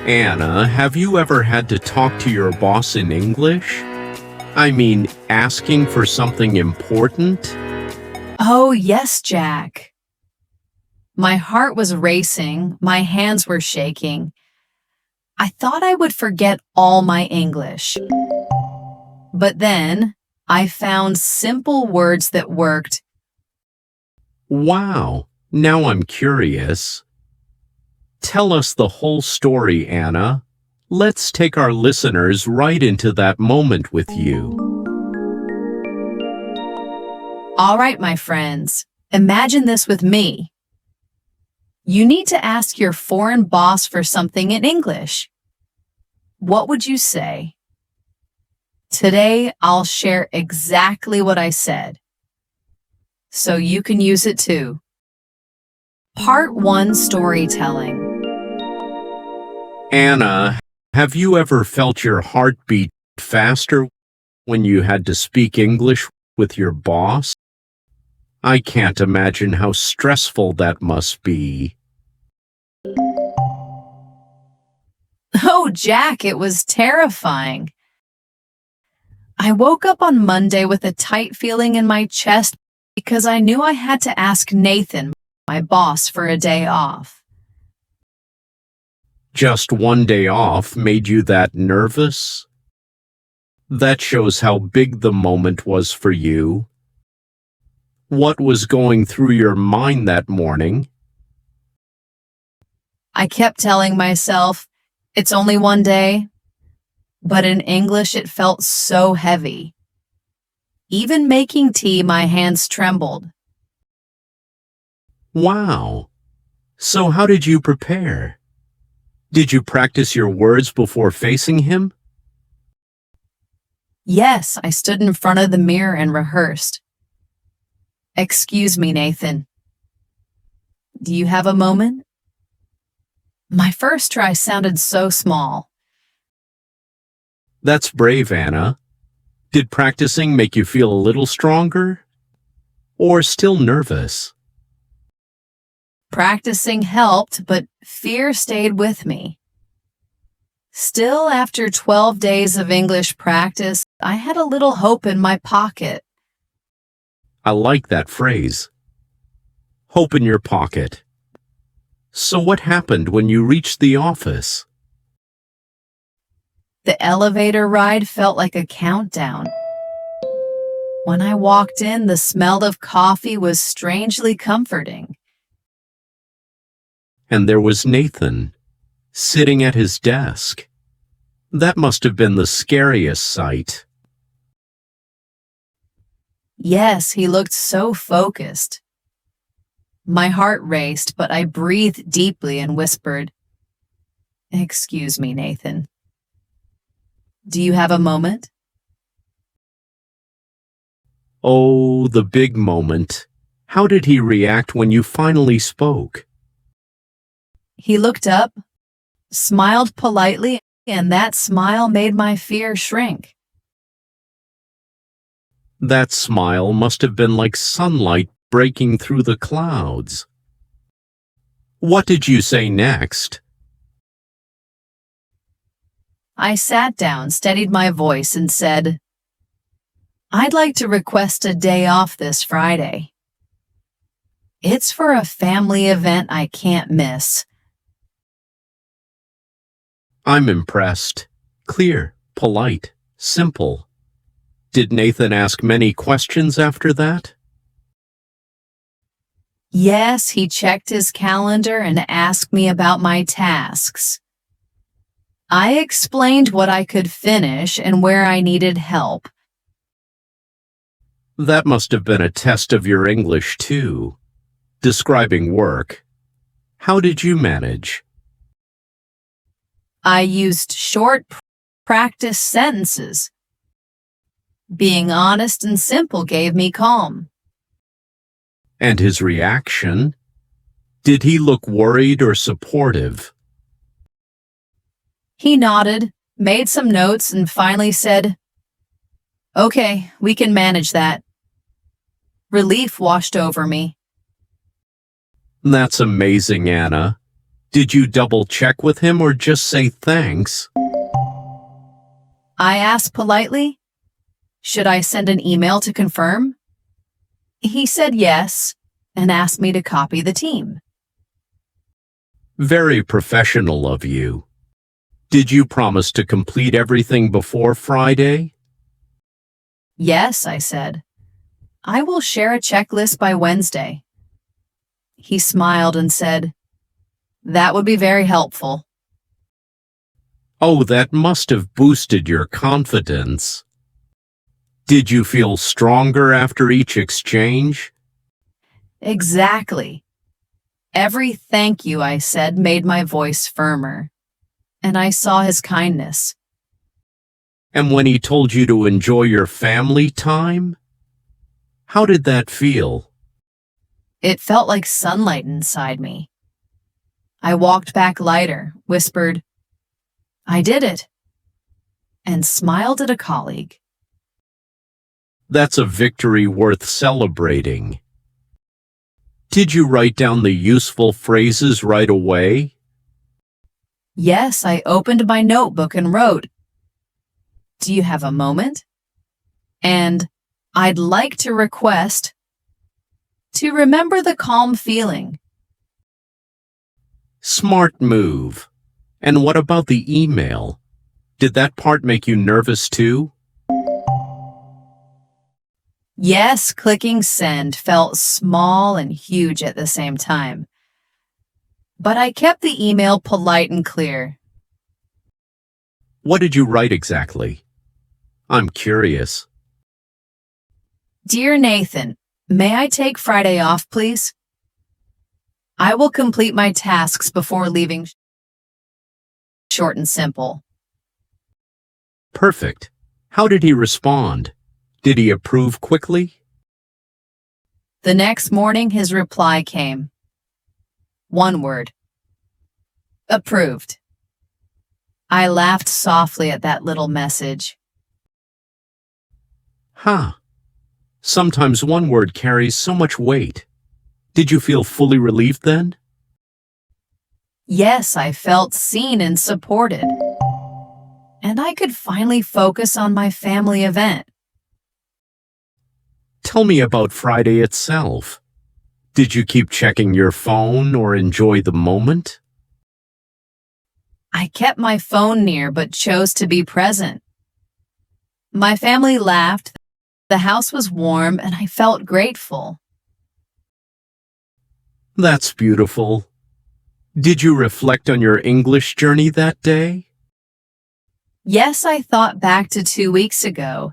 Anna, have you ever had to talk to your boss in English? I mean, asking for something important? Oh, yes, Jack. My heart was racing, my hands were shaking. I thought I would forget all my English. But then I found simple words that worked. Wow, now I'm curious. Tell us the whole story, Anna. Let's take our listeners right into that moment with you. All right, my friends, imagine this with me. You need to ask your foreign boss for something in English. What would you say? Today, I'll share exactly what I said, so you can use it too. Part 1, Storytelling. Anna, have you ever felt your heart beat faster when you had to speak English with your boss? I can't imagine how stressful that must be. Oh, Jack, it was terrifying. I woke up on Monday with a tight feeling in my chest because I knew I had to ask Nathan, my boss, for a day off. Just one day off made you that nervous? That shows how big the moment was for you. What was going through your mind that morning? I kept telling myself, it's only one day. But in English, it felt so heavy. Even making tea, my hands trembled. Wow. So how did you prepare? Did you practice your words before facing him? Yes, I stood in front of the mirror and rehearsed. Excuse me, Nathan. Do you have a moment? My first try sounded so small. That's brave, Anna. Did practicing make you feel a little stronger? Or still nervous? Practicing helped, but fear stayed with me. Still, after 12 days of English practice, I had a little hope in my pocket. I like that phrase. Hope in your pocket. So what happened when you reached the office? The elevator ride felt like a countdown. When I walked in, the smell of coffee was strangely comforting. And there was Nathan, sitting at his desk. That must have been the scariest sight. Yes, he looked so focused. My heart raced, but I breathed deeply and whispered, "Excuse me, Nathan. Do you have a moment?" Oh, the big moment. How did he react when you finally spoke? He looked up, smiled politely, and that smile made my fear shrink. That smile must have been like sunlight breaking through the clouds. What did you say next? I sat down, steadied my voice, and said, "I'd like to request a day off this Friday. It's for a family event I can't miss." I'm impressed. Clear, polite, simple. Did Nathan ask many questions after that? Yes, he checked his calendar and asked me about my tasks. I explained what I could finish and where I needed help. That must have been a test of your English, too. Describing work. How did you manage? I used short practice sentences. Being honest and simple gave me calm. And his reaction? Did he look worried or supportive? He nodded, made some notes, and finally said, "Okay, we can manage that." Relief washed over me. That's amazing, Anna. Did you double-check with him or just say thanks? I asked politely, should I send an email to confirm? He said yes and asked me to copy the team. Very professional of you. Did you promise to complete everything before Friday? Yes, I said. I will share a checklist by Wednesday. He smiled and said, that would be very helpful. Oh, that must have boosted your confidence. Did you feel stronger after each exchange? Exactly. Every thank you I said made my voice firmer, and I saw his kindness. And when he told you to enjoy your family time? How did that feel? It felt like sunlight inside me. I walked back lighter, whispered, I did it, and smiled at a colleague. That's a victory worth celebrating. Did you write down the useful phrases right away? Yes, I opened my notebook and wrote, do you have a moment? And I'd like to request to remember the calm feeling. Smart move. And what about the email? Did that part make you nervous too? Yes, clicking send felt small and huge at the same time. But I kept the email polite and clear. What did you write exactly? I'm curious. Dear Nathan, may I take Friday off, please? I will complete my tasks before leaving. Short and simple. Perfect. How did he respond? Did he approve quickly? The next morning, his reply came. One word. Approved. I laughed softly at that little message. Sometimes one word carries so much weight. Did you feel fully relieved then? Yes, I felt seen and supported. And I could finally focus on my family event. Tell me about Friday itself. Did you keep checking your phone or enjoy the moment? I kept my phone near but chose to be present. My family laughed, the house was warm, and I felt grateful. That's beautiful. Did you reflect on your English journey that day? Yes, I thought back to 2 weeks ago.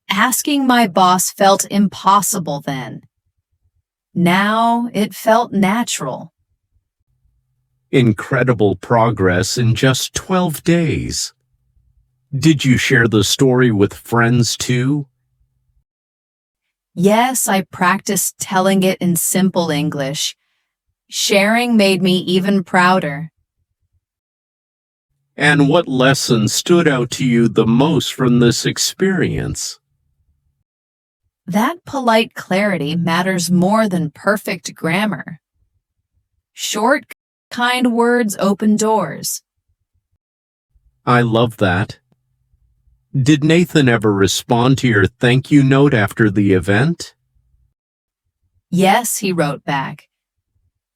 Asking my boss felt impossible then. Now it felt natural. Incredible progress in just 12 days. Did you share the story with friends too? Yes, I practiced telling it in simple English. Sharing made me even prouder. And what lesson stood out to you the most from this experience? That polite clarity matters more than perfect grammar. Short, kind words open doors. I love that. Did Nathan ever respond to your thank you note after the event? Yes, he wrote back.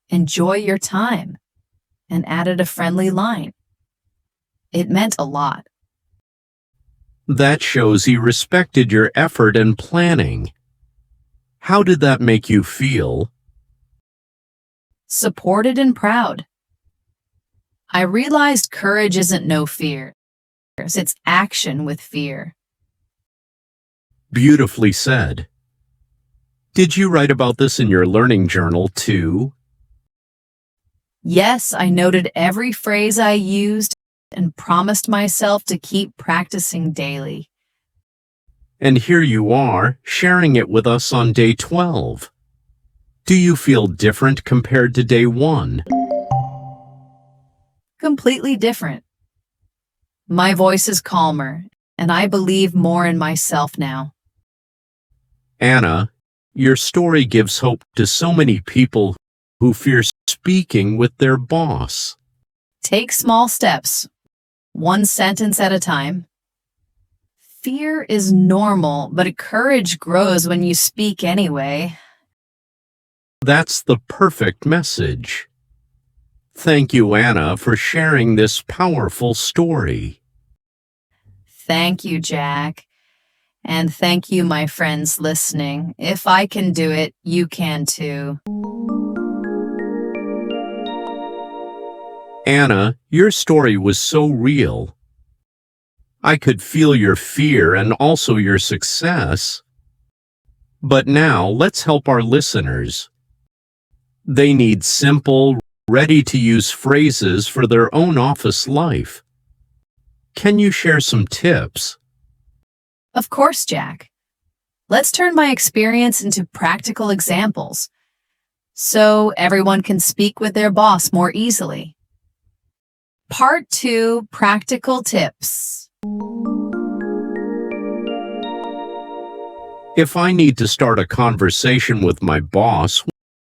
Enjoy your time, and added a friendly line. It meant a lot. That shows he respected your effort and planning. How did that make you feel? Supported and proud. I realized courage isn't no fear. It's action with fear. Beautifully said. Did you write about this in your learning journal too? Yes, I noted every phrase I used and promised myself to keep practicing daily. And here you are, sharing it with us on day 12. Do you feel different compared to day 1? Completely different. My voice is calmer, and I believe more in myself now. Anna, your story gives hope to so many people who fear speaking with their boss. Take small steps, one sentence at a time. Fear is normal, but courage grows when you speak anyway. That's the perfect message. Thank you, Anna, for sharing this powerful story. Thank you, Jack. And thank you, my friends listening. If I can do it, you can too. Anna, your story was so real. I could feel your fear and also your success. But now let's help our listeners. They need simple, ready-to-use phrases for their own office life. Can you share some tips? Of course, Jack. Let's turn my experience into practical examples so everyone can speak with their boss more easily. Part 2, Practical Tips. If I need to start a conversation with my boss,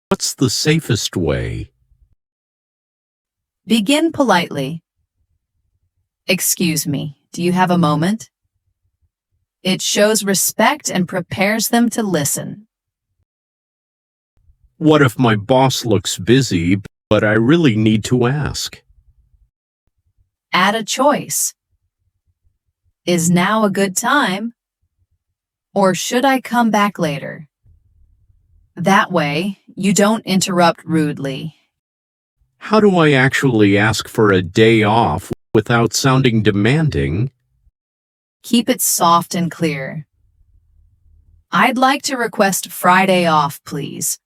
what's the safest way? Begin politely. Excuse me, do you have a moment? It shows respect and prepares them to listen. What if my boss looks busy, but I really need to ask? Add a choice. Is now a good time? Or should I come back later? That way, you don't interrupt rudely. How do I actually ask for a day off without sounding demanding? Keep it soft and clear. I'd like to request Friday off, please.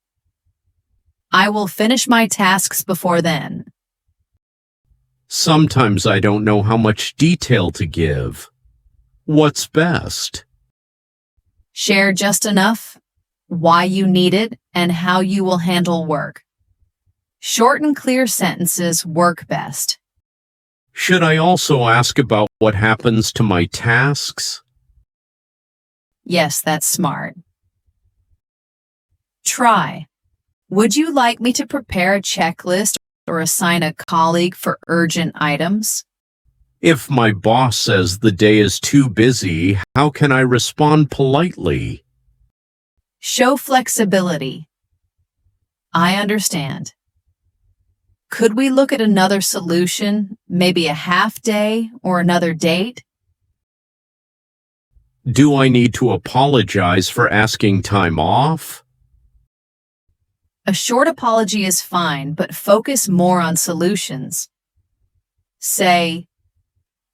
I will finish my tasks before then. Sometimes I don't know how much detail to give. What's best? Share just enough, why you need it, and how you will handle work. Short and clear sentences work best. Should I also ask about what happens to my tasks? Yes, that's smart. Try. Would you like me to prepare a checklist or assign a colleague for urgent items? If my boss says the day is too busy, how can I respond politely? Show flexibility. I understand. Could we look at another solution, maybe a half day or another date? Do I need to apologize for asking time off? A short apology is fine, but focus more on solutions. Say,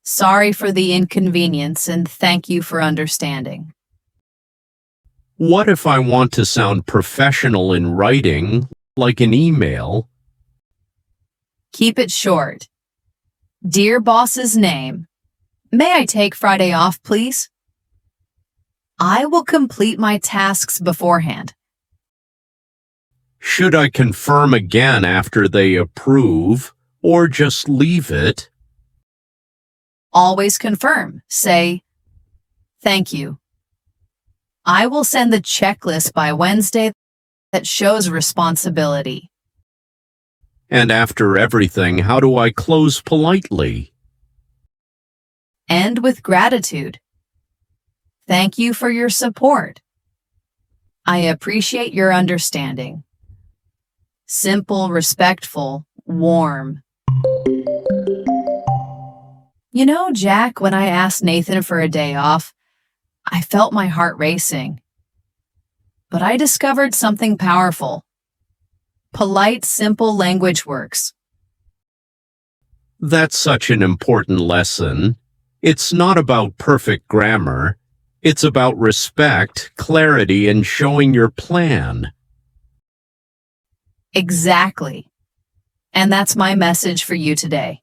sorry for the inconvenience and thank you for understanding. What if I want to sound professional in writing, like an email? Keep it short. Dear boss's name, may I take Friday off, please? I will complete my tasks beforehand. Should I confirm again after they approve, or just leave it? Always confirm. Say, thank you. I will send the checklist by Wednesday that shows responsibility. And after everything, how do I close politely? End with gratitude. Thank you for your support. I appreciate your understanding. Simple, respectful, warm. You know, Jack, when I asked Nathan for a day off, I felt my heart racing. But I discovered something powerful. Polite, simple language works. That's such an important lesson. It's not about perfect grammar. It's about respect, clarity, and showing your plan. Exactly. And that's my message for you today.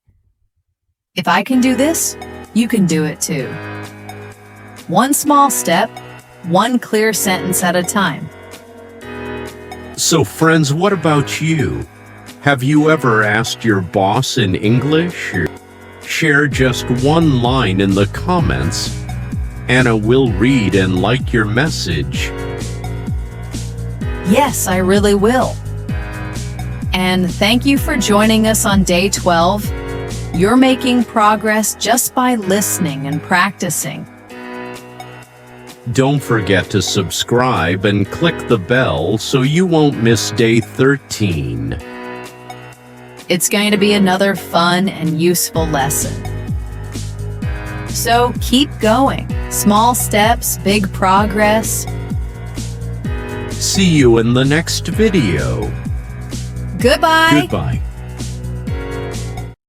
If I can do this, you can do it too. One small step, one clear sentence at a time. So friends, what about you? Have you ever asked your boss in English? Share just one line in the comments. Anna will read and like your message. Yes, I really will. And thank you for joining us on day 12. You're making progress just by listening and practicing. Don't forget to subscribe and click the bell so you won't miss day 13. It's going to be another fun and useful lesson. So keep going. Small steps, big progress. See you in the next video. Goodbye. Goodbye.